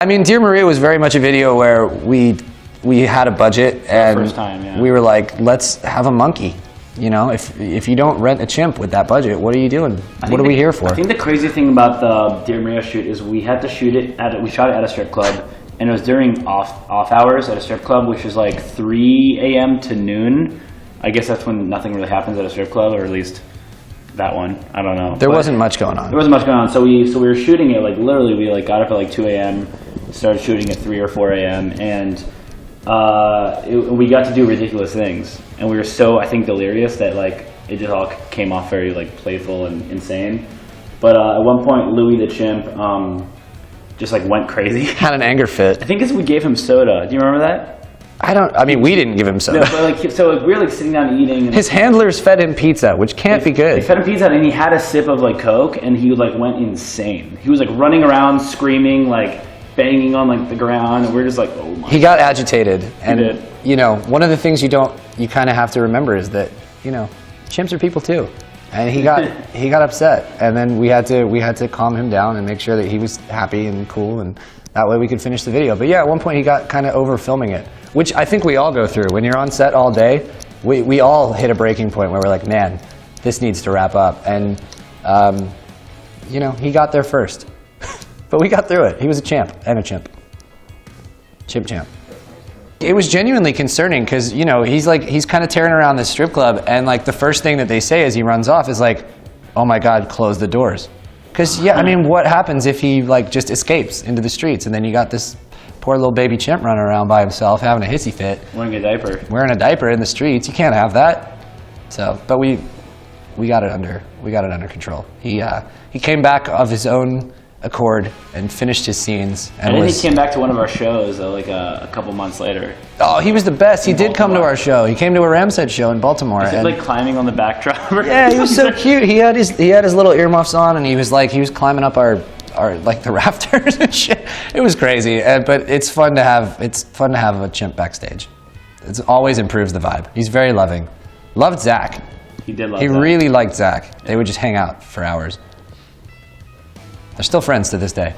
I mean, Dear Maria was very much a video where we had a budget and first time, yeah. we were like, let's have a monkey. You know, if you don't rent a chimp with that budget, what are you doing? What are we here for? I think the crazy thing about the Dear Maria shoot is we had to shoot it we shot it at a strip club, and it was during off hours at a strip club, which is like 3 a.m. to noon. I guess that's when nothing really happens at a strip club, or at least that one. I don't know. There wasn't much going on. There wasn't much going on. So we were shooting it like literally. We like got up at like 2 a.m. started shooting at 3 or 4 a.m. and we got to do ridiculous things, and we were so, I think, delirious that like it just all came off very like playful and insane. But at one point, Louis the chimp just like went crazy. Had an anger fit. I think it's we gave him soda. Do you remember that? I mean, we didn't give him soda. No, but like, so we were like sitting down eating. And his handlers fed him pizza, which can't be good. They fed him pizza, and he had a sip of like Coke, and he like went insane. He was like running around, screaming, like banging on like the ground, and we're just like, oh my. He got agitated, and did. you know, one of the things you kind of have to remember is that, you know, chimps are people too, and he got upset, and then we had to calm him down and make sure that he was happy and cool, and that way we could finish the video. But yeah, at one point he got kind of over filming it, which I think we all go through. When you're on set all day, we all hit a breaking point where we're like, man, this needs to wrap up, and you know, he got there first. But we got through it. He was a champ and a chimp. Chimp champ. It was genuinely concerning because, you know, he's kind of tearing around this strip club, and like the first thing that they say as he runs off is like, oh my God, close the doors. Because, yeah, I mean, what happens if he like just escapes into the streets, and then you got this poor little baby chimp running around by himself having a hissy fit. Wearing a diaper. Wearing a diaper in the streets. You can't have that. So, but we got it under control. He came back of his own accord and finished his scenes. And then he came back to one of our shows like a couple months later. Oh, he was the best. He did come to our show. He came to a Ramshead show in Baltimore. He was like climbing on the backdrop. Yeah, he was so cute. He had his little earmuffs on, and he was climbing up our like the rafters and shit. It was crazy, but it's fun to have a chimp backstage. It always improves the vibe. He's very loving. Loved Zach. He did love. He really liked Zach. They would just hang out for hours. They're still friends to this day.